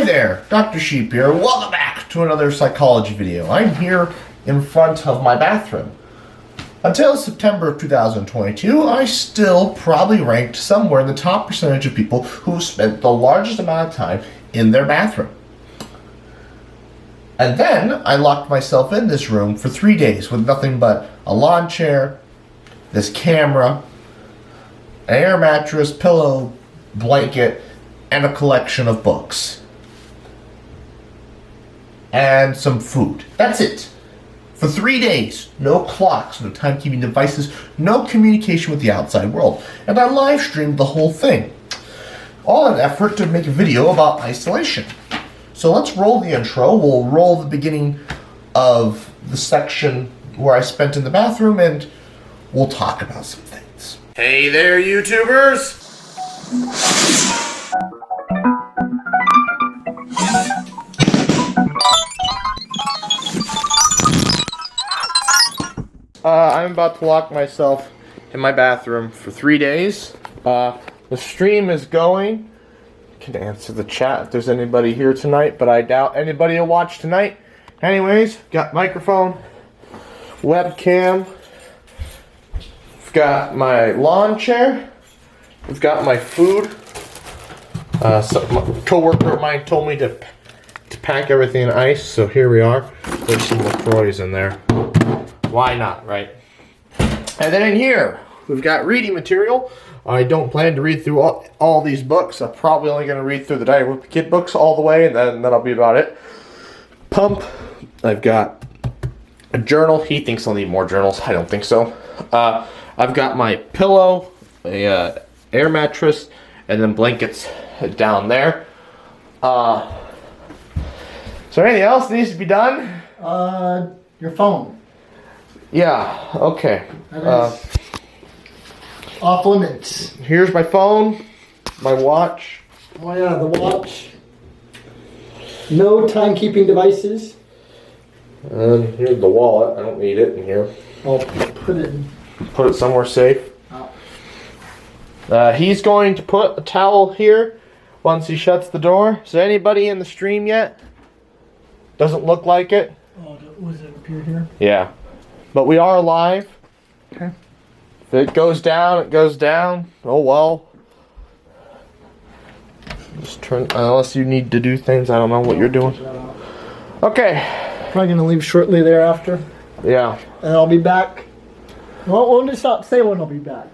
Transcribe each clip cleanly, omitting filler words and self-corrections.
there, Dr. Sheep here. Welcome back to another psychology video. I'm here in front of my bathroom. Until September of 2022, I still probably ranked somewhere in the top percentage of people who spent the largest amount of time in their bathroom. And then I locked myself in this room for 3 days with nothing but a lawn chair, this camera, an air mattress, pillow, blanket, and a collection of books. And some food. That's it. For 3 days. No clocks, no timekeeping devices, no communication with the outside world. And I live streamed the whole thing. All in an effort to make a video about isolation. So let's roll the intro. We'll roll the beginning of the section where I spent in the bathroom, and we'll talk about some things. Hey there, YouTubers! I'm about to lock myself in my bathroom for 3 days. The stream is going. Can answer the chat if there's anybody here tonight, but I doubt anybody will watch tonight. Anyways, got microphone, webcam, got my lawn chair, we've got my food. So my co-worker of mine told me to pack everything in ice, so here we are. There's some LaCroix in there. Why not, right? And then in here, we've got reading material. I don't plan to read through all these books. I'm probably only going to read through the Diary of a Kid books all the way, and then that'll be about it. Pump. I've got a journal. He thinks I'll need more journals. I don't think so. I've got my pillow, a air mattress, and then blankets down there. Is there anything else that needs to be done? Your phone. Yeah, okay. That is off limits. Here's my phone, my watch. Oh yeah, the watch. No timekeeping devices. And here's the wallet. I don't need it in here. I'll put it in. Put it somewhere safe. Oh. He's going to put a towel here once he shuts the door. Is there anybody in the stream yet? Doesn't look like it. Oh, was it appear here? Yeah. But we are live. Okay. If it goes down, it goes down. Oh well. Just turn, unless you need to do things, I don't know what you're doing. Okay. Probably gonna leave shortly thereafter. Yeah. And I'll be back. Well, we'll just not say when I'll be back.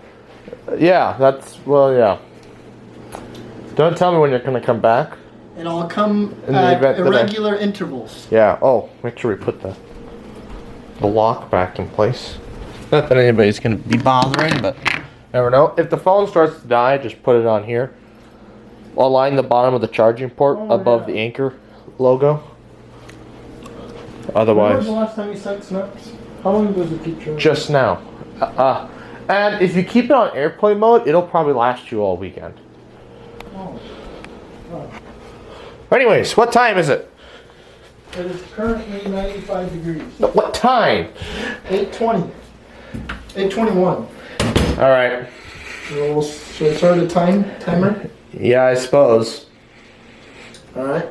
Yeah, well, yeah. Don't tell me when you're gonna come back. And I'll come In the at event that irregular intervals. Yeah. Oh, make sure we put the lock back in place. Not that anybody's gonna be bothering, but never know. If the phone starts to die, just put it on here. I'll line the bottom of the charging port above the Anchor logo. Otherwise, When was the last time you sent snaps? How long does it keep charging? just now. And if you keep it on airplane mode, it'll probably last you all weekend. Oh. Oh. Anyways, what time is it? It is currently 95 degrees. No, what time? 8:20. 8:21. All right. Should I start a timer? Yeah, I suppose. All right.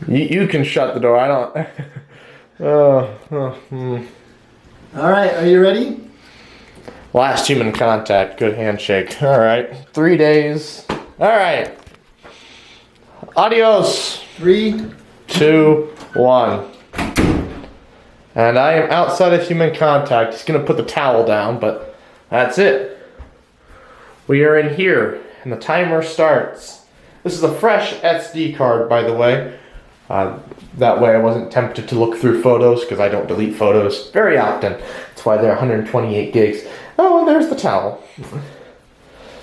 You can shut the door. I don't. All right. Are you ready? Last human contact. Good handshake. All right. 3 days. All right. Adios. 3, 2, 1. And I am outside of human contact. He's going to put the towel down, but that's it. We are in here, and the timer starts. This is a fresh SD card, by the way. That way I wasn't tempted to look through photos, because I don't delete photos very often. That's why they're 128 gigs. Oh, and there's the towel.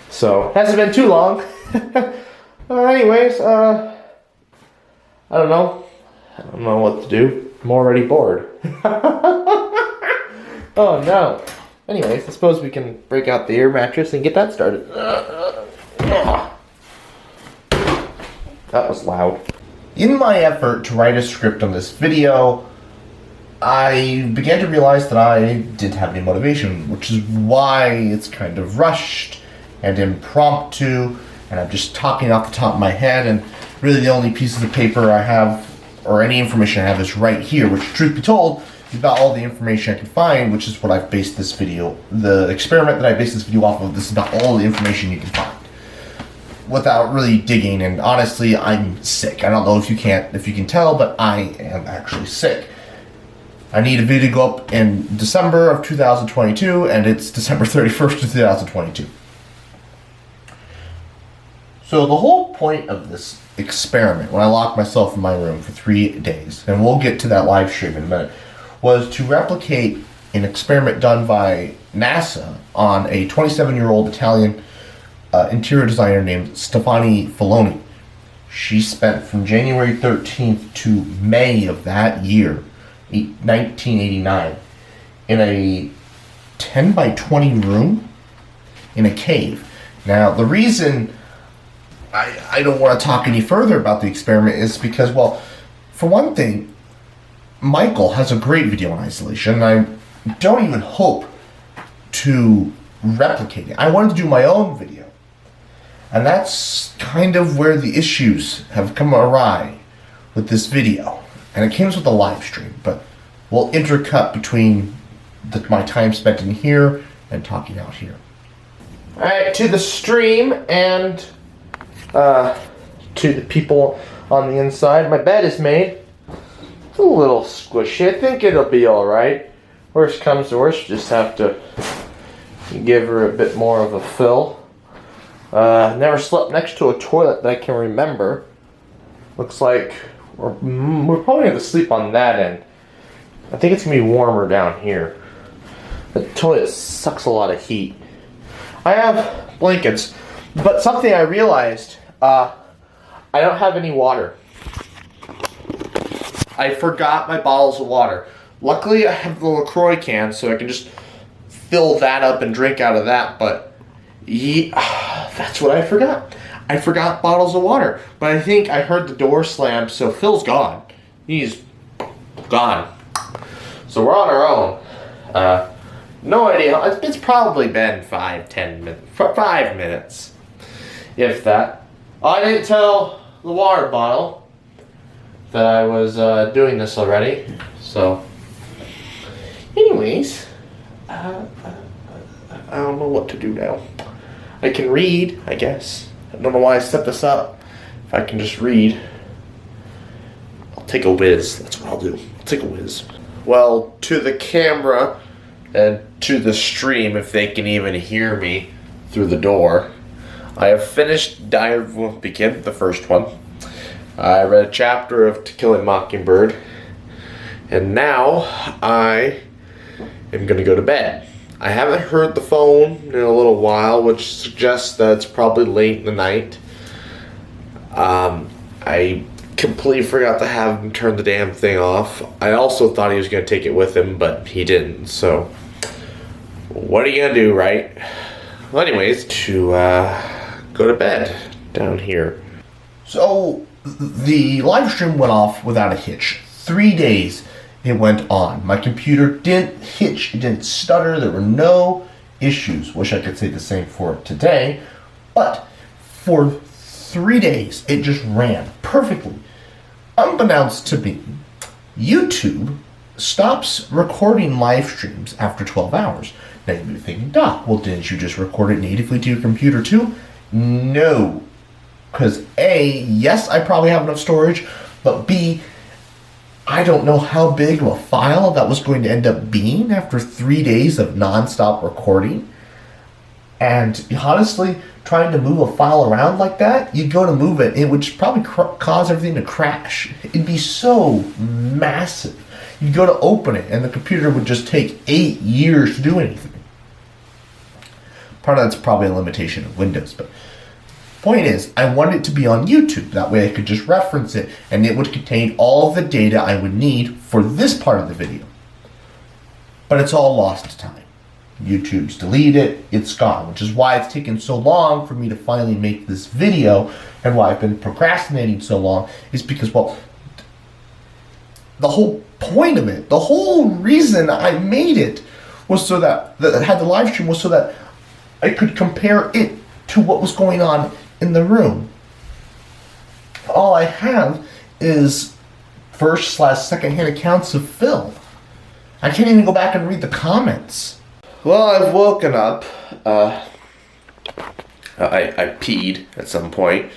So, hasn't been too long. Anyways, I don't know. I don't know what to do. I'm already bored. Oh no. Anyways, I suppose we can break out the air mattress and get that started. That was loud. In my effort to write a script on this video, I began to realize that I didn't have any motivation, which is why it's kind of rushed and impromptu, and I'm just talking off the top of my head, and Really the only pieces of paper I have, or any information I have, is right here, which, truth be told, is about all the information I can find, which is what I've based this video, the experiment that I based this video off of. This is about all the information you can find, without really digging. And honestly, I'm sick. I don't know if you can tell, but I am actually sick. I need a video to go up in December of 2022, and it's December 31st, 2022. So the whole point of this experiment, when I locked myself in my room for 3 days, and we'll get to that live stream in a minute, was to replicate an experiment done by NASA on a 27-year-old Italian interior designer named Stefani Filoni. She spent from January 13th to May of that year, 1989, in a 10 by 20 room in a cave. Now, the reason I don't want to talk any further about the experiment is because, well, for one thing, Michael has a great video on isolation, and I don't even hope to replicate it. I wanted to do my own video. And that's kind of where the issues have come awry with this video. And it comes with a live stream, but we'll intercut between my time spent in here and talking out here. Alright, to the stream and to the people on the inside. My bed is made. It's a little squishy. I think it'll be alright. Worst comes to worst, just have to give her a bit more of a fill. Never slept next to a toilet that I can remember. Looks like we're probably going to sleep on that end. I think it's going to be warmer down here. The toilet sucks a lot of heat. I have blankets, but something I realized, I don't have any water. I forgot my bottles of water. Luckily, I have the LaCroix can, so I can just fill that up and drink out of that, but that's what I forgot. I forgot bottles of water, but I think I heard the door slam, so Phil's gone. He's gone. So we're on our own. No idea. It's probably been 5 minutes, if that. I didn't tell the water bottle that I was doing this already. So, anyways, I don't know what to do now. I can read, I guess. I don't know why I set this up. If I can just read, I'll take a whiz. That's what I'll do. I'll take a whiz. Well, to the camera and to the stream, if they can even hear me through the door, I have finished Diary of a Wimpy Kid, the first one. I read a chapter of To Kill a Mockingbird, and now I am going to go to bed. I haven't heard the phone in a little while, which suggests that it's probably late in the night. I completely forgot to have him turn the damn thing off. I also thought he was going to take it with him, but he didn't, so what are you going to do, right? Well, anyways, to go to bed down here. So, the live stream went off without a hitch. 3 days it went on. My computer didn't hitch, it didn't stutter, there were no issues. Wish I could say the same for today, but for 3 days it just ran perfectly. Unbeknownst to me, YouTube stops recording live streams after 12 hours. Now you'd be thinking, Doc, well, didn't you just record it natively to your computer too? No. Because A, yes, I probably have enough storage, but B, I don't know how big of a file that was going to end up being after 3 days of non-stop recording. And honestly, trying to move a file around like that, you'd go to move it, it would probably cause everything to crash. It'd be so massive. You'd go to open it, and the computer would just take 8 years to do anything. Part of that's probably a limitation of Windows, but point is, I wanted it to be on YouTube. That way I could just reference it, and it would contain all the data I would need for this part of the video. But it's all lost to time. YouTube's deleted it, it's gone, which is why it's taken so long for me to finally make this video, and why I've been procrastinating so long, is because, well, the whole point of it, the whole reason I made it was so that, had the live stream was so that I could compare it to what was going on in the room. all I have is first/second-hand accounts of Phil. I can't even go back and read the comments. Well, I've woken up. I peed at some point,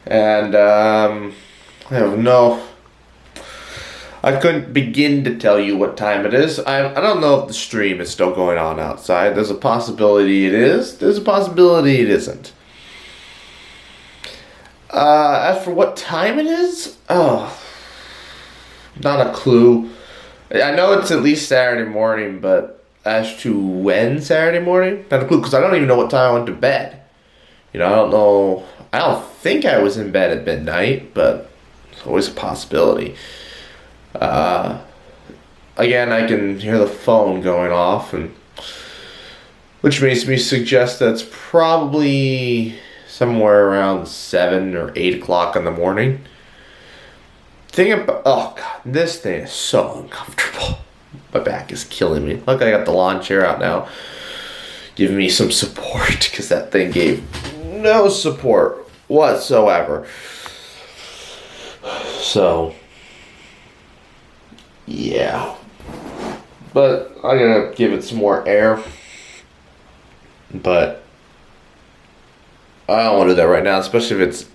and I couldn't begin to tell you what time it is. I don't know if the stream is still going on outside. There's a possibility it is. There's a possibility it isn't. As for what time it is, not a clue. I know it's at least Saturday morning, but as to when Saturday morning, not a clue, because I don't even know what time I went to bed. I don't know. I don't think I was in bed at midnight, but it's always a possibility. Again, I can hear the phone going off, which makes me suggest that's probably somewhere around 7 or 8 o'clock in the morning. Oh god, this thing is so uncomfortable. My back is killing me. Look, I got the lawn chair out now, giving me some support, because that thing gave no support whatsoever. So, yeah. But I'm gonna give it some more air. But I don't want to do that right now, especially if it's,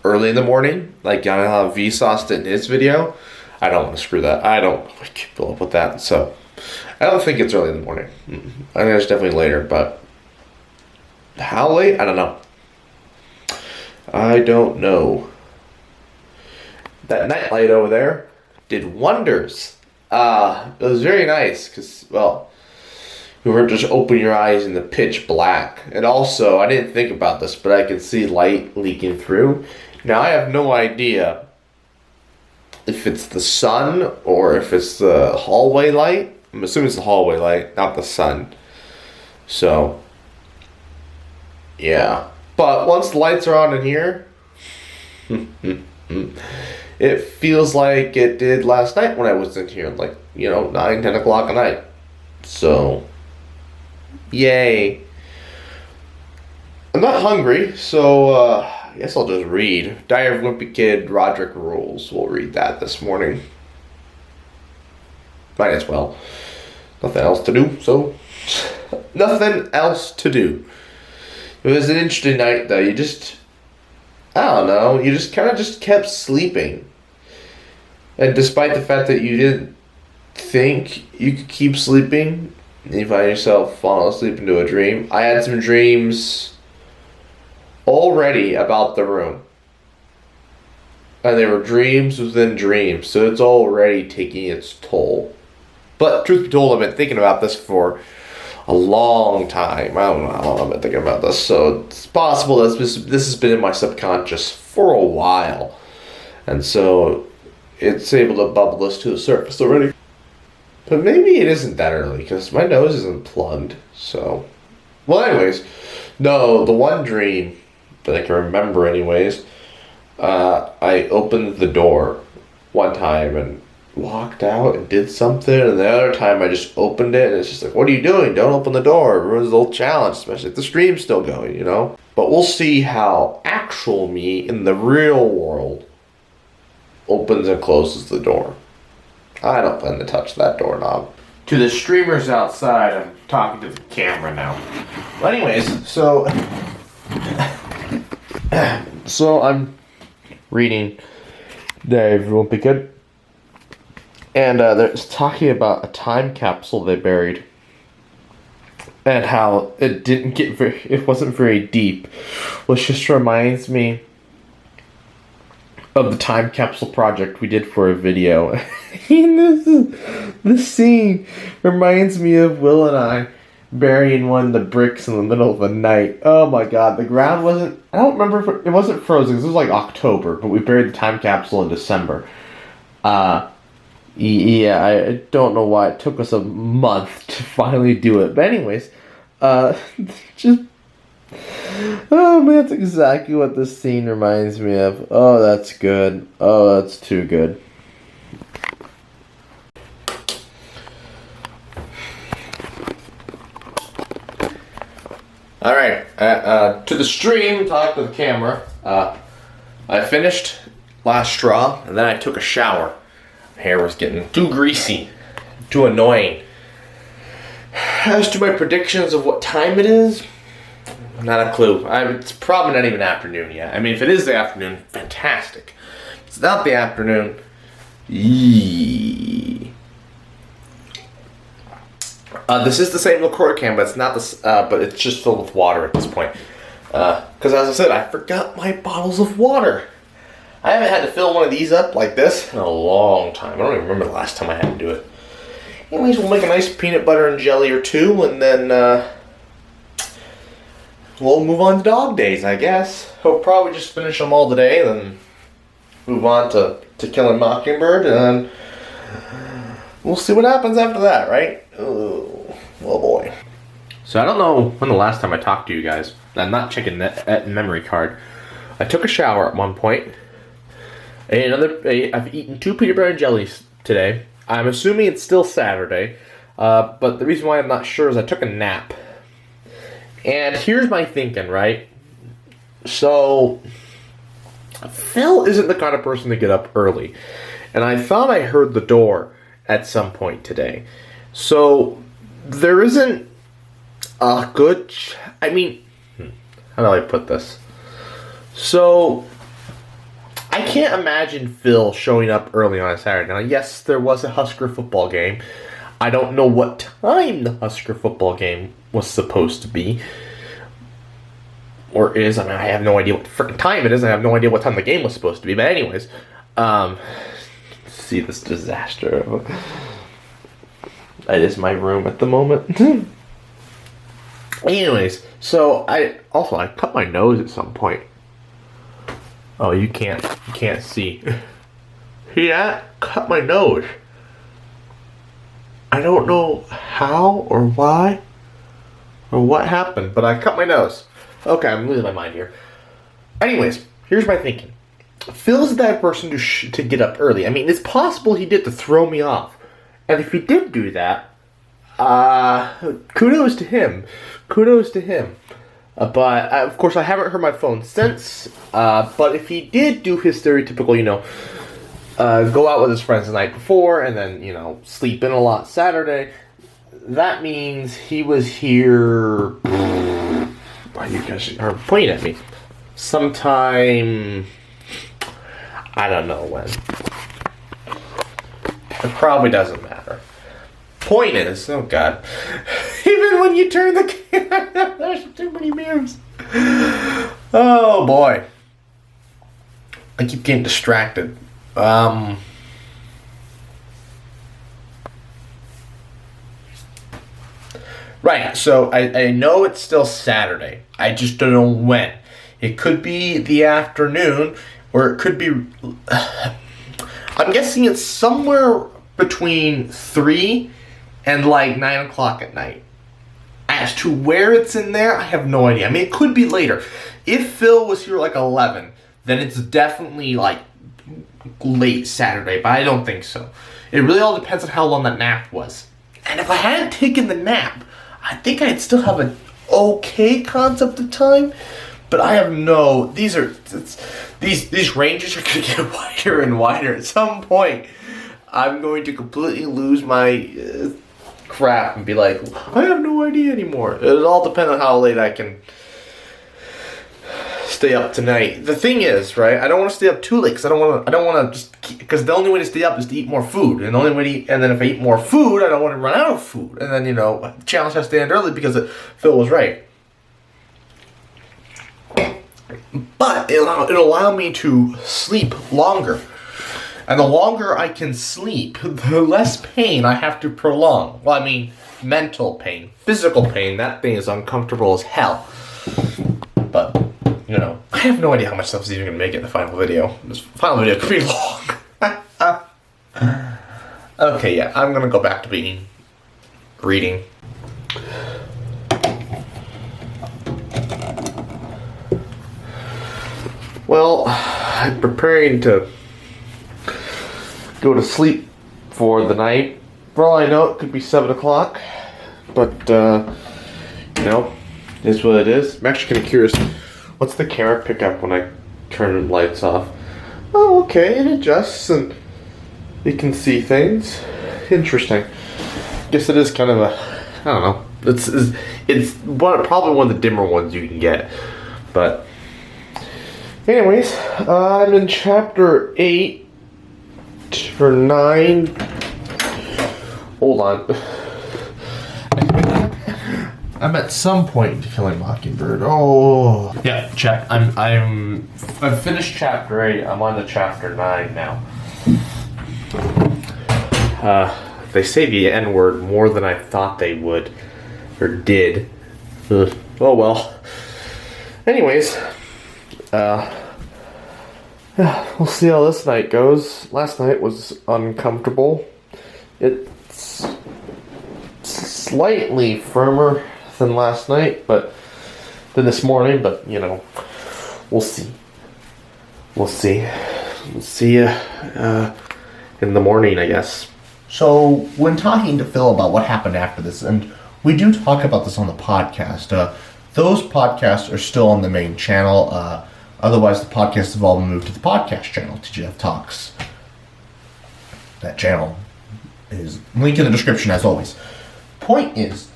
early in the morning, like you know how vsauce did in his video. I don't want to screw that. I don't keep up with that. So I don't think it's early in the morning. I think it's definitely later, but how late? I don't know. That night light over there did wonders. It was very nice because, well, you weren't just open your eyes in the pitch black. And also, I didn't think about this, but I can see light leaking through. Now, I have no idea if it's the sun or if it's the hallway light. I'm assuming it's the hallway light, not the sun. So, yeah. But once the lights are on in here, it feels like it did last night when I was in here, like, 9, 10 o'clock at night. So, yay. I'm not hungry, so I guess I'll just read. Diary of a Wimpy Kid, Roderick Rules. We'll read that this morning. Might as well. Nothing else to do, so nothing else to do. It was an interesting night, though. I don't know, you just kind of just kept sleeping. And despite the fact that you didn't think you could keep sleeping, you find yourself falling asleep into a dream. I had some dreams already about the room. And they were dreams within dreams, so it's already taking its toll. But truth be told, I've been thinking about this for a long time. I don't know how long I've been thinking about this, so it's possible that this has been in my subconscious for a while. And so it's able to bubble this to the surface already. But maybe it isn't that early, because my nose isn't plugged, so... Well, anyways, no, the one dream that I can remember anyways, I opened the door one time and walked out and did something, and the other time I just opened it and it's just like, what are you doing? Don't open the door. It ruins the whole challenge, especially if the stream's still going, But we'll see how actual me in the real world opens and closes the door. I don't plan to touch that doorknob. To the streamers outside, I'm talking to the camera now. Well, anyways, so I'm reading Dave Won't Be Good. And they're talking about a time capsule they buried. And how it wasn't very deep. Which just reminds me of the time capsule project we did for a video. This scene reminds me of Will and I burying one of the bricks in the middle of the night. Oh my god, the ground wasn't, I don't remember if it wasn't frozen, because it was like October, but we buried the time capsule in December. Yeah, I don't know why it took us a month to finally do it. But anyways, just... Oh man, that's exactly what this scene reminds me of. Oh, that's good. Oh, that's too good. Alright, to the stream, talk to the camera. I finished last straw, and then I took a shower. My hair was getting too greasy, too annoying. As to my predictions of what time it is, not a clue. It's probably not even afternoon yet. I mean, if it is the afternoon, fantastic. If it's not the afternoon, yee. This is the same LaCroix can, but it's not this. But it's just filled with water at this point. Because as I said, I forgot my bottles of water. I haven't had to fill one of these up like this in a long time. I don't even remember the last time I had to do it. Anyways, we'll make a nice peanut butter and jelly or two, and then we'll move on to dog days, I guess. We'll probably just finish them all today, then move on to Kill a Mockingbird, and we'll see what happens after that, right? Oh boy. So I don't know when the last time I talked to you guys. I'm not checking that memory card. I took a shower at one point. I've eaten 2 peanut butter and jellies today. I'm assuming it's still Saturday. But the reason why I'm not sure is I took a nap. And here's my thinking, right? So, Phil isn't the kind of person to get up early. And I thought I heard the door at some point today. So, there isn't a good... how do I put this? So, I can't imagine Phil showing up early on a Saturday. Now, yes, there was a Husker football game. I don't know what time the Husker football game was supposed to be. Or is. I mean, I have no idea what freaking time it is. I have no idea what time the game was supposed to be. But anyways, see this disaster. That is my room at the moment. Anyways, so I cut my nose at some point. Oh, you can't see. Yeah, cut my nose. I don't know how or why or what happened, but I cut my nose. Okay, I'm losing my mind here. Anyways, here's my thinking. Phil's that person to get up early. I mean, it's possible he did to throw me off. And if he did do that, kudos to him. Kudos to him. But, of course, I haven't heard my phone since. But if he did do his stereotypical, go out with his friends the night before and then, sleep in a lot Saturday, that means he was here... You guys are pointing at me. Sometime... I don't know when. It probably doesn't matter. Point is, oh god. Even when you turn the camera, there's too many mirrors. Oh boy. I keep getting distracted. Right, so I know it's still Saturday. I just don't know when. It could be the afternoon, or it could be... I'm guessing it's somewhere between 3 and 9 o'clock at night. As to where it's in there, I have no idea. I mean, it could be later. If Phil was here 11, then it's definitely late Saturday, but I don't think so. It really all depends on how long that nap was. And if I hadn't taken the nap, I think I'd still have an okay concept of time, but I have no... These ranges are going to get wider and wider. At some point, I'm going to completely lose my crap and be like, I have no idea anymore. It all depends on how late I can stay up tonight. The thing is, right, I don't want to stay up too late because I don't want to just... Because the only way to stay up is to eat more food. And the only way to eat, and then if I eat more food, I don't want to run out of food. And then, the challenge has to end early because Phil was right. But it'll allow me to sleep longer. And the longer I can sleep, the less pain I have to prolong. Well, I mean, mental pain. Physical pain, that thing is uncomfortable as hell. But, I have no idea how much stuff is even going to make it in the final video. This final video could be long. Okay, yeah, I'm going to go back to reading. Well, I'm preparing to go to sleep for the night. For all I know, it could be 7 o'clock. But, it is what it is. I'm actually kind of curious, what's the camera pick up when I turn the lights off. Oh, okay, it adjusts and you can see things. Interesting. Guess it is kind of a, I don't know. It's probably one of the dimmer ones you can get. But anyways, I'm in chapter 8 or 9. Hold on. I'm at some point to Killing Mockingbird. Oh, yeah. Check. I've finished chapter 8. I'm on to chapter 9 now. They say the N word more than I thought they would, or did. Oh well. Anyways, we'll see how this night goes. Last night was uncomfortable. It's slightly firmer than last night, than this morning, but you know, we'll see. We'll see. We'll see you in the morning, I guess. So, when talking to Phil about what happened after this, and we do talk about this on the podcast, those podcasts are still on the main channel. Otherwise, the podcasts have all moved to the podcast channel, TGF Talks. That channel is linked in the description as always. Point is,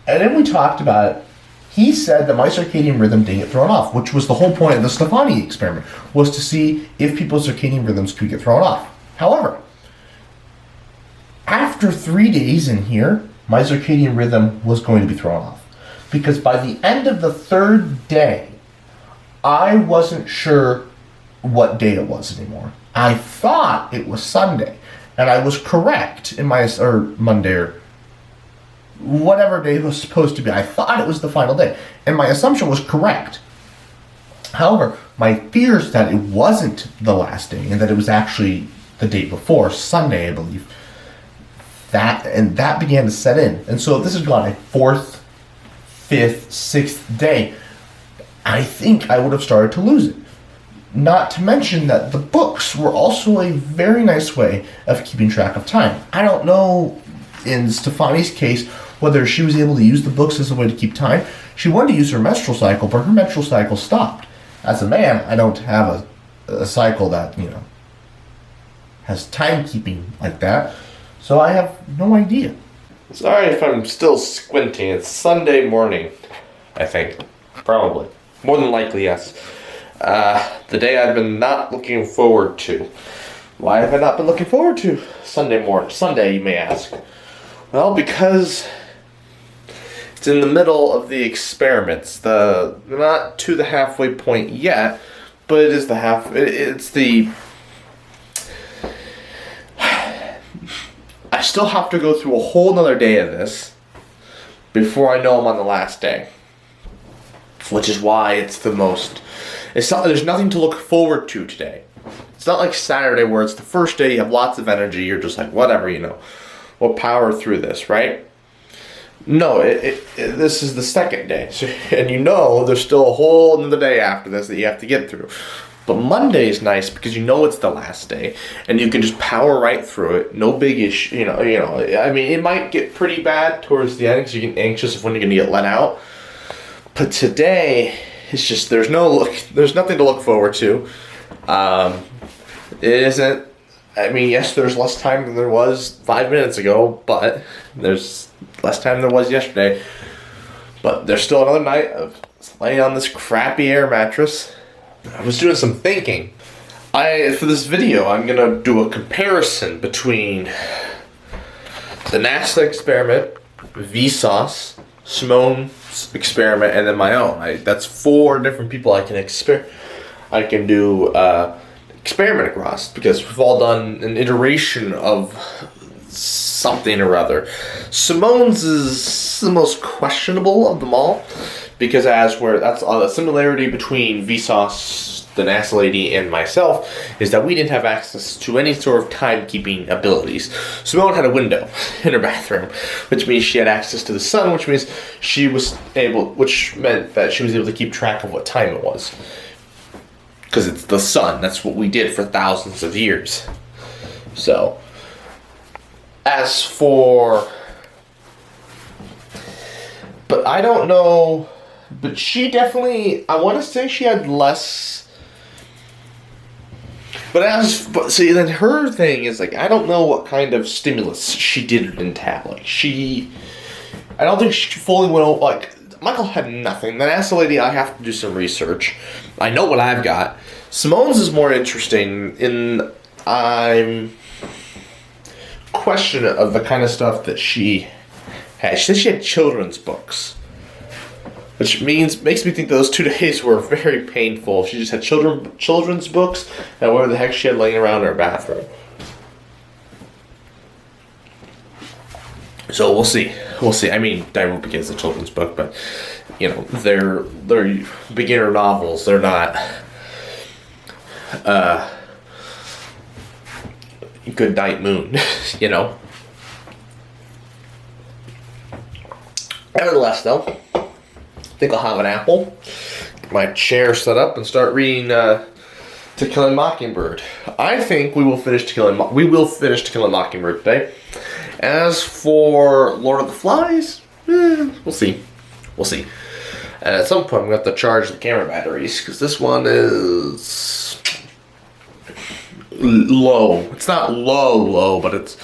and then we talked about it, he said that my circadian rhythm didn't get thrown off, which was the whole point of the Stefani experiment, was to see if people's circadian rhythms could get thrown off. However, after 3 days in here, my circadian rhythm was going to be thrown off. Because by the end of the 3rd day, I wasn't sure what day it was anymore. I thought it was Sunday, and I was correct in or Monday, or whatever day it was supposed to be. I thought it was the final day, and my assumption was correct. However, my fears that it wasn't the last day, and that it was actually the day before, Sunday, I believe, that began to set in. And so if this has gone a 4th, 5th, 6th day, I think I would have started to lose it. Not to mention that the books were also a very nice way of keeping track of time. I don't know, in Stefani's case, whether she was able to use the books as a way to keep time. She wanted to use her menstrual cycle, but her menstrual cycle stopped. As a man, I don't have a cycle that, you know, has timekeeping like that. So I have no idea. Sorry if I'm still squinting. It's Sunday morning, I think. Probably. More than likely, yes. The day I've been not looking forward to. Why have I not been looking forward to Sunday morning? Sunday, you may ask. Well, because it's in the middle of the experiments. Not to the halfway point yet, but it is it's the... I still have to go through a whole nother day of this before I know I'm on the last day. Which is why it's the most... there's nothing to look forward to today. It's not like Saturday where it's the first day, you have lots of energy, you're just like, whatever, you know. We'll power through this, right? No, this is the second day. So, and you know there's still a whole another day after this that you have to get through. But Monday is nice because you know it's the last day, and you can just power right through it. No big issue, you know. I mean, it might get pretty bad towards the end because you get anxious of when you're going to get let out. But today, it's just there's nothing to look forward to. It isn't. I mean, yes, there's less time than there was 5 minutes ago, but there's less time than there was yesterday. But there's still another night of laying on this crappy air mattress. I was doing some thinking. For this video, I'm going to do a comparison between the NASA experiment, vsauce, Simone's experiment, and then my own. That's 4 different people I can do experiment across, because we've all done an iteration of something or other. Simone's is the most questionable of them all, because that's the similarity between vsauce, the NASA lady, and myself, is that we didn't have access to any sort of timekeeping abilities. Simone had a window in her bathroom, which means she had access to the sun, which meant that she was able to keep track of what time it was. Because it's the sun. That's what we did for thousands of years. So, as for... But I don't know... But she definitely... I want to say she had less But see, then her thing is like, I don't know what kind of stimulus she did or didn't have. Like I don't think she fully went over, like, Michael had nothing. Then I asked the lady, I have to do some research. I know what I've got. Simone's is more interesting in, I'm question of the kind of stuff that she had. She said she had children's books. Which makes me think those 2 days were very painful. She just had children's books and whatever the heck she had laying around in her bathroom. So we'll see. We'll see. I mean, I won't begin as a children's book, but you know, they're beginner novels. They're not Good Night Moon, you know. Nevertheless, though, I think I'll have an apple, get my chair set up, and start reading To Kill a Mockingbird. I think we will finish To Kill a Mockingbird today. As for Lord of the Flies, we'll see. We'll see. And at some point, I'm going to have to charge the camera batteries, because this one is low. It's not low, but it's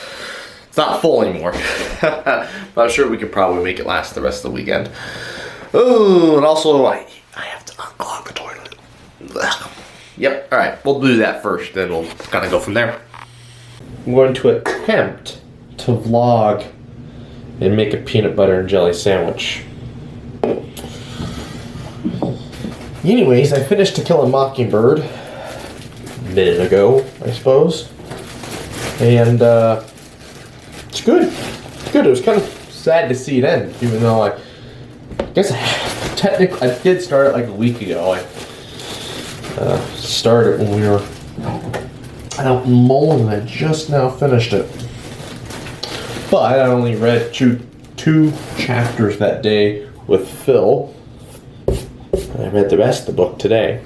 not full anymore. But I'm sure we could probably make it last the rest of the weekend. Oh, and also, I have to unclog the toilet. Ugh. Yep, alright, we'll do that first, then we'll kind of go from there. I'm going to attempt to vlog and make a peanut butter and jelly sandwich. Anyways, I finished To Kill a Mockingbird a minute ago, I suppose. And it's good. It's good. It was kind of sad to see it end, even though I guess technically I did start it like a week ago. I started when we were out in Mullen, and I just now finished it. But I only read two chapters that day with Phil. I read the rest of the book today.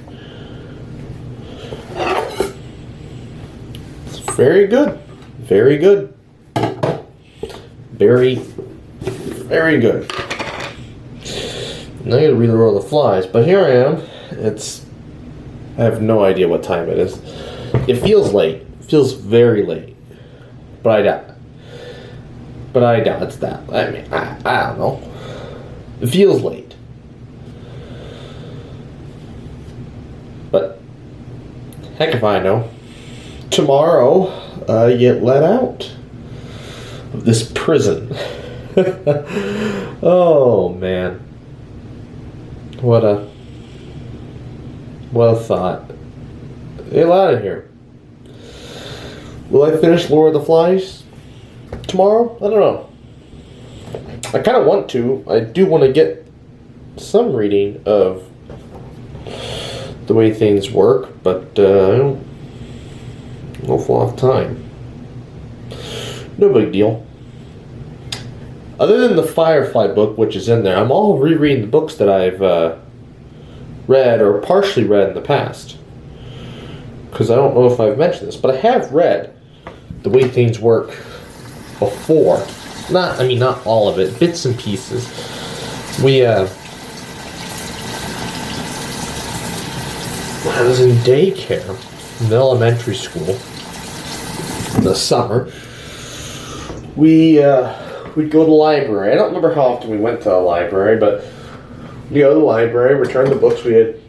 It's very good. Very good. Very, very good. Now I gotta read The Lord of the Flies, but here I am. I have no idea what time it is. It feels late. It feels very late. But I doubt it's that. I mean, I don't know. It feels late. But heck if I know. Tomorrow, you get let out of this prison. Oh man. What a thought. Get out of here. Will I finish Lord of the Flies tomorrow? I don't know. I kind of want to. I do want to get some reading of The Way Things Work, but I don't know if we'll have time. No big deal. Other than the Firefly book, which is in there, I'm all rereading the books that I've read or partially read in the past. Because I don't know if I've mentioned this, but I have read The Way Things Work before. Not all of it, bits and pieces. I was in daycare in elementary school in the summer. We'd go to the library. I don't remember how often we went to the library, but we'd go to the library, return the books we had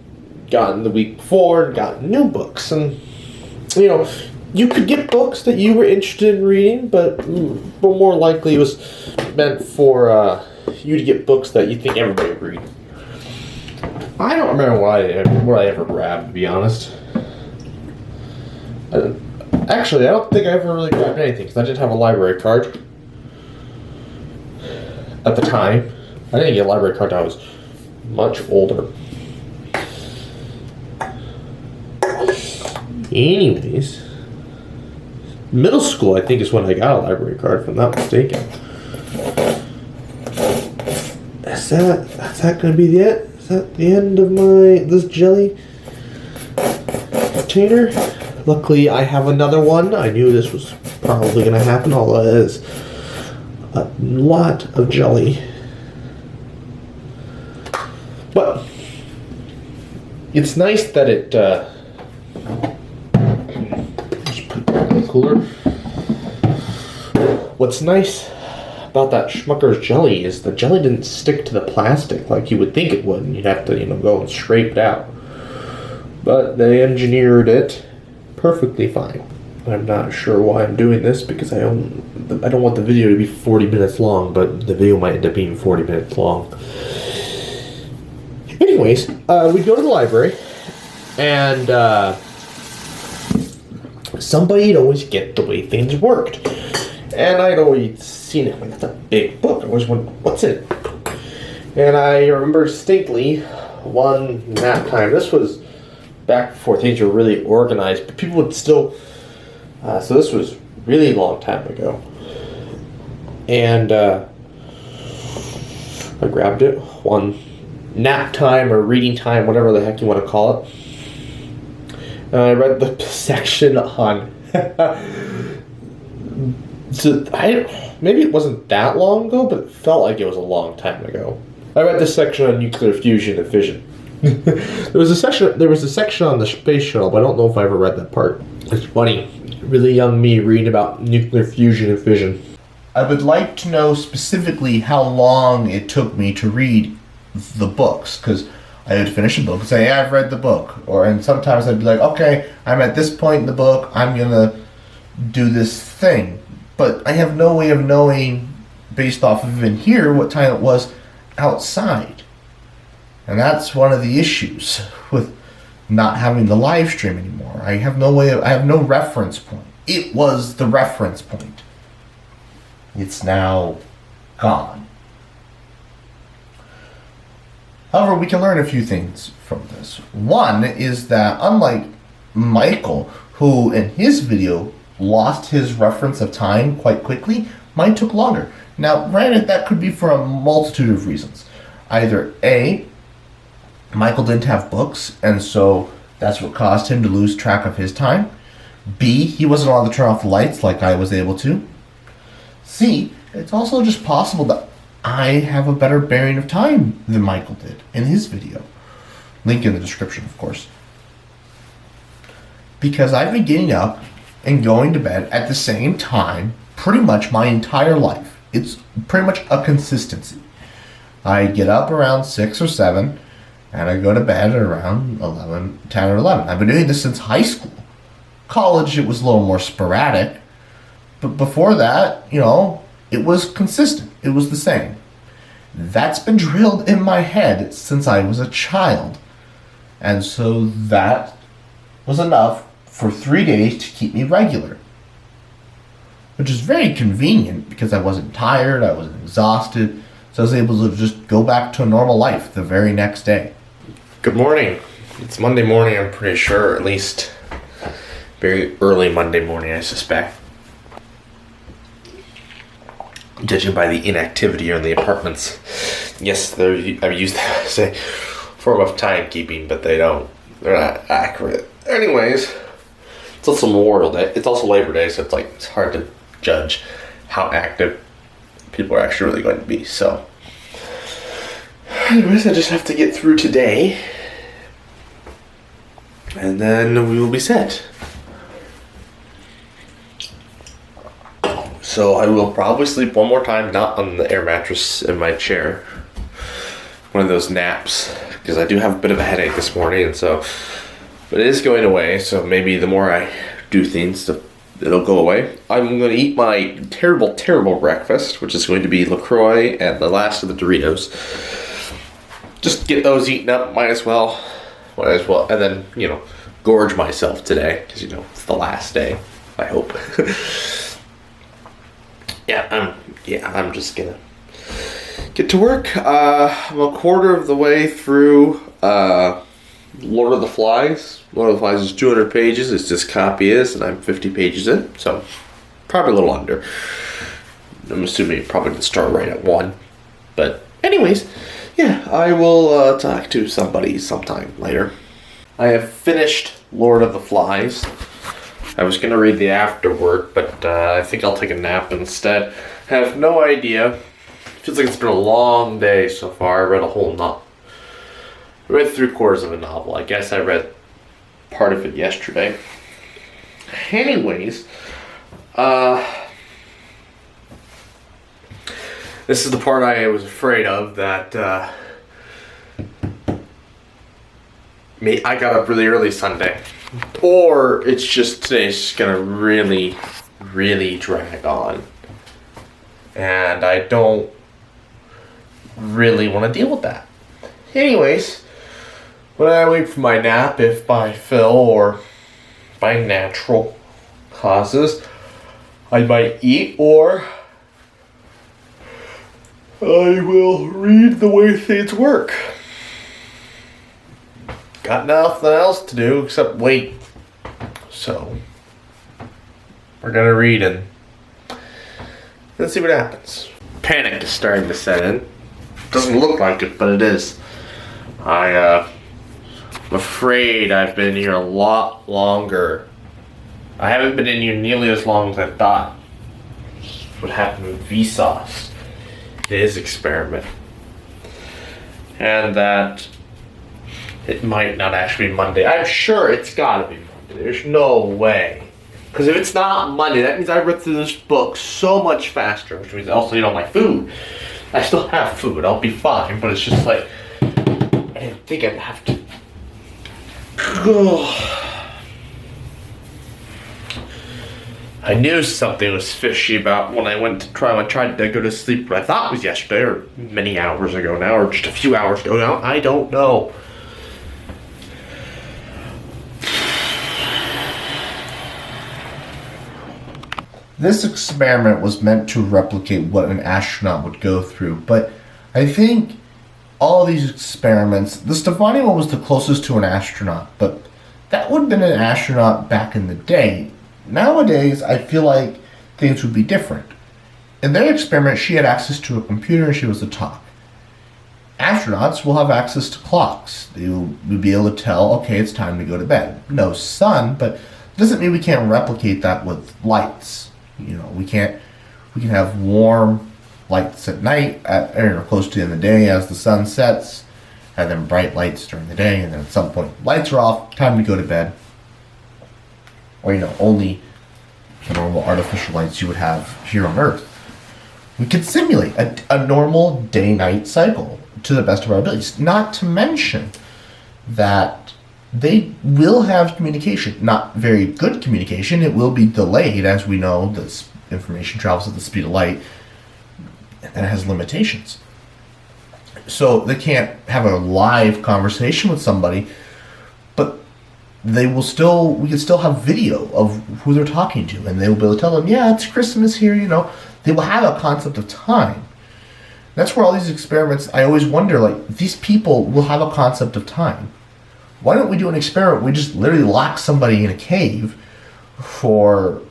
gotten the week before, and got new books. And, you know, you could get books that you were interested in reading, but more likely it was meant for you to get books that you think everybody would read. I don't remember what I ever grabbed, to be honest. Actually, I don't think I ever really grabbed anything, because I didn't have a library card at the time. I didn't get a library card until I was much older. Anyways, middle school, I think, is when I got a library card, if I'm not mistaken. Is that going to be the end? Is that the end of this jelly container? Luckily, I have another one. I knew this was probably going to happen, although it is a lot of jelly. But it's nice that it cooler. What's nice about that Schmucker's jelly is the jelly didn't stick to the plastic like you would think it would, and you'd have to, go and scrape it out. But they engineered it perfectly fine. I'm not sure why I'm doing this because I don't want the video to be 40 minutes long, but the video might end up being 40 minutes long. Anyways, we go to the library, and somebody'd always get the way things worked. And I'd always seen it, like, that's a big book. I always wondered, what's in it? And I remember distinctly one nap time. This was back before things were really organized, but people would still... so this was really long time ago. And I grabbed it, one nap time or reading time, whatever the heck you want to call it. And I read the section on... maybe it wasn't that long ago, but it felt like it was a long time ago. I read this section on nuclear fusion and fission. there was a section on the space shuttle, but I don't know if I ever read that part. It's funny. Really young me reading about nuclear fusion and fission. I would like to know specifically how long it took me to read the books, because I would finish a book and say, yeah, I've read the book. And sometimes I'd be like, okay, I'm at this point in the book, I'm going to do this thing. But I have no way of knowing, based off of in here, what time it was outside. And that's one of the issues with not having the live stream anymore. I have no reference point. It was the reference point. It's now gone. However, we can learn a few things from this. One is that unlike Michael, who in his video lost his reference of time quite quickly, mine took longer. Now, granted, that could be for a multitude of reasons. Either A, Michael didn't have books, and so that's what caused him to lose track of his time. B, he wasn't allowed to turn off the lights like I was able to. C, it's also just possible that I have a better bearing of time than Michael did in his video. Link in the description, of course. Because I've been getting up and going to bed at the same time pretty much my entire life. It's pretty much a consistency. I get up around 6 or 7, and I go to bed at around 10 or 11. I've been doing this since high school. College, it was a little more sporadic. But before that, it was consistent. It was the same. That's been drilled in my head since I was a child. And so that was enough for 3 days to keep me regular. Which is very convenient because I wasn't tired, I wasn't exhausted, so I was able to just go back to a normal life the very next day. Good morning. It's Monday morning, I'm pretty sure, at least very early Monday morning, I suspect. Judging by the inactivity here in the apartments. Yes, I've used that as a form of timekeeping, but they're not accurate. Anyways, it's also Memorial Day. It's also Labor Day, so it's hard to judge how active people are actually really going to be. So, anyways, I just have to get through today, and then we will be set. So I will probably sleep one more time, not on the air mattress in my chair. One of those naps, because I do have a bit of a headache this morning, and so, but it is going away, so maybe the more I do things, it'll go away. I'm going to eat my terrible, terrible breakfast, which is going to be LaCroix and the last of the Doritos. Just get those eaten up, might as well, and then, gorge myself today, because, it's the last day, I hope. I'm just gonna get to work. I'm a quarter of the way through Lord of the Flies. Lord of the Flies is 200 pages, as this copy is, and I'm 50 pages in, so probably a little under. I'm assuming it probably didn't start right at 1. But anyways, I will talk to somebody sometime later. I have finished Lord of the Flies. I was going to read the afterword, but I think I'll take a nap instead. I have no idea. Feels like it's been a long day so far. I read a whole novel. I read 3/4 of a novel. I guess I read part of it yesterday. Anyways, this is the part I was afraid of, that I got up really early Sunday. Or it's just today's just gonna really, really drag on. And I don't really want to deal with that. Anyways, when I wait for my nap, if by Phil or by natural causes, I might eat, or I will read the way things work. Got nothing else to do except wait. So, we're gonna read and let's see what happens. Panic is starting to set in. Doesn't look like it, but it is. I'm afraid I've been here a lot longer. I haven't been in here nearly as long as I thought. What happened with vsauce, his experiment. And that it might not actually be Monday. I'm sure it's gotta be Monday. There's no way. Because if it's not Monday, that means I read through this book so much faster, which means also you don't like food. I still have food, I'll be fine, but it's just like, I didn't think I'd have to. I knew something was fishy about when I tried to go to sleep, what I thought was yesterday, or many hours ago now, or just a few hours ago now, I don't know. This experiment was meant to replicate what an astronaut would go through, but I think all of these experiments, the Stefani one was the closest to an astronaut, but that would have been an astronaut back in the day. Nowadays, I feel like things would be different. In their experiment, she had access to a computer and she was to talk. Astronauts will have access to clocks. They will be able to tell, okay, it's time to go to bed. No sun, but it doesn't mean we can't replicate that with lights. You know, we can have warm lights at night, close to the end of the day as the sun sets, and then bright lights during the day, and then at some point lights are off, time to go to bed. Or only the normal artificial lights you would have here on Earth. We could simulate a normal day-night cycle to the best of our abilities. Not to mention that they will have communication. Not very good communication. It will be delayed, as we know. This information travels at the speed of light, and it has limitations. So they can't have a live conversation with somebody, but we can still have video of who they're talking to, and they will be able to tell them, yeah, it's Christmas here, They will have a concept of time. That's where all these experiments, I always wonder, these people will have a concept of time. Why don't we do an experiment? We just literally lock somebody in a cave for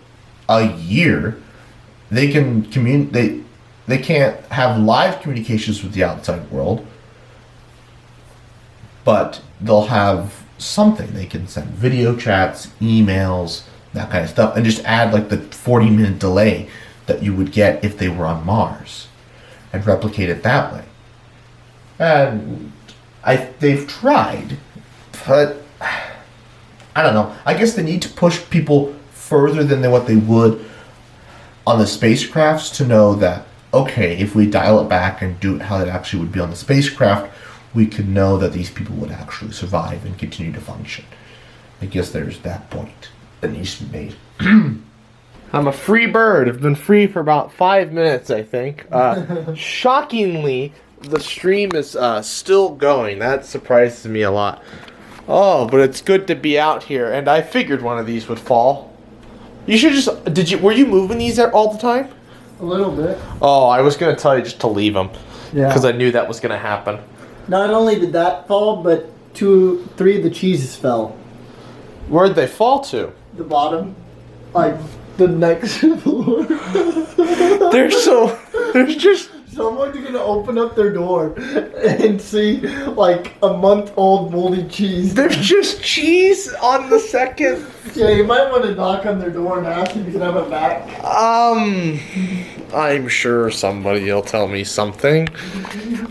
a year. They can they can't have live communications with the outside world, but they'll have something. They can send video chats, emails, that kind of stuff, and just add the 40-minute delay that you would get if they were on Mars, and replicate it that way. And they've tried. But, I don't know. I guess they need to push people further than what they would on the spacecrafts to know that, okay, if we dial it back and do it how it actually would be on the spacecraft, we could know that these people would actually survive and continue to function. I guess there's that point that needs to be made. I'm a free bird. I've been free for about 5 minutes, I think. Shockingly, the stream is still going. That surprises me a lot. Oh, but it's good to be out here, and I figured one of these would fall. You should just... Were you moving these all the time? A little bit. Oh, I was going to tell you just to leave them. Yeah. Because I knew that was going to happen. Not only did that fall, but 3 of the cheeses fell. Where'd they fall to? The bottom. The next floor. There's just... Someone's gonna open up their door and see a month-old moldy cheese. There's just cheese on the second. Yeah, you might want to knock on their door and ask if you can have it back. I'm sure somebody will tell me something.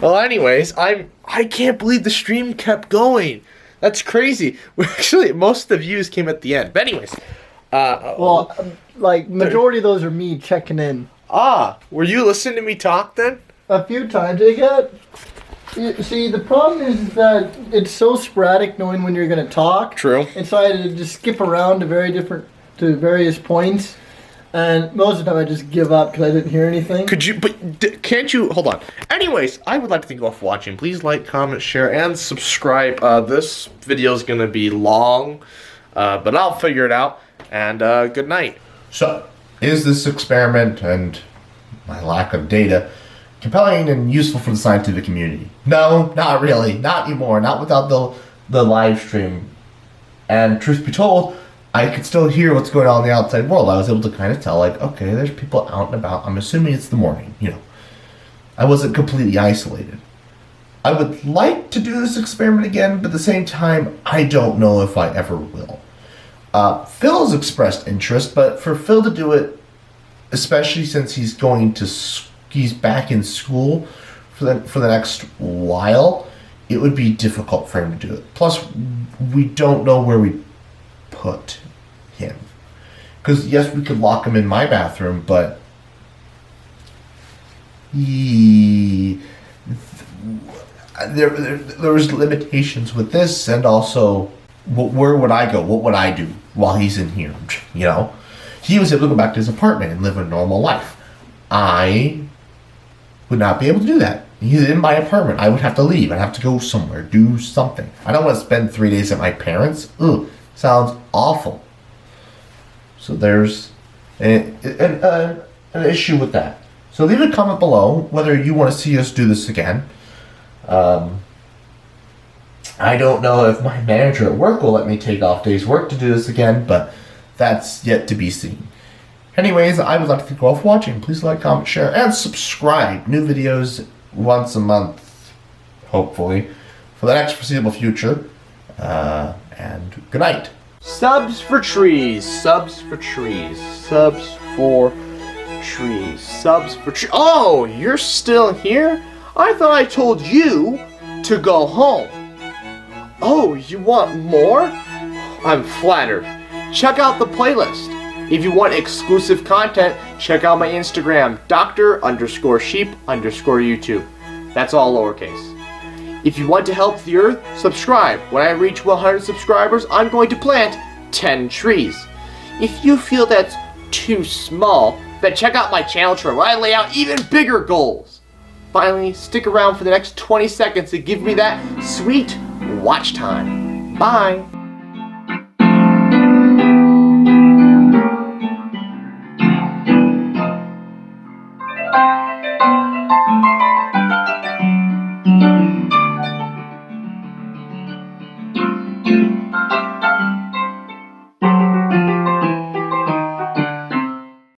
Well, anyways, I can't believe the stream kept going. That's crazy. Actually, most of the views came at the end. But anyways, Well, like majority of those are me checking in. Were you listening to me talk then? A few times. See, the problem is that it's so sporadic knowing when you're going to talk. True. And so I had to just skip around to various points. And most of the time I just give up because I didn't hear anything. Can't you, hold on. Anyways, I would like to thank you all for watching. Please like, comment, share, and subscribe. This video is going to be long, but I'll figure it out. And good night. So, is this experiment and my lack of data compelling and useful for the scientific community? No, not really. Not anymore. Not without the live stream. And truth be told, I could still hear what's going on in the outside world. I was able to kind of tell, like, okay, there's people out and about. I'm assuming it's the morning, you know. I wasn't completely isolated. I would like to do this experiment again, but at the same time, I don't know if I ever will. Phil's expressed interest, but for Phil to do it, especially since he's back in school for the next while, it would be difficult for him to do it. Plus, we don't know where we put him. Because yes, we could lock him in my bathroom, but there was limitations with this, and also where would I go? What would I do while he's in here? You know, he was able to go back to his apartment and live a normal life. I would not be able to do that. He's in my apartment. I would have to leave. I'd have to go somewhere, do something. I don't want to spend 3 days at my parents'. Ugh, sounds awful. So there's an issue with that. So leave a comment below whether you want to see us do this again. I don't know if my manager at work will let me take off days work to do this again, but that's yet to be seen. Anyways, I would like to thank you all for watching. Please like, comment, share, and subscribe. New videos once a month, hopefully, for the next foreseeable future. And good night. Subs for trees. Subs for trees. Subs for trees. Subs for trees. Oh, you're still here? I thought I told you to go home. Oh, you want more? I'm flattered. Check out the playlist. If you want exclusive content, check out my Instagram, Dr_sheep_YouTube. That's all lowercase. If you want to help the earth, subscribe. When I reach 100 subscribers, I'm going to plant 10 trees. If you feel that's too small, then check out my channel chart where I lay out even bigger goals. Finally, stick around for the next 20 seconds to give me that sweet watch time. Bye.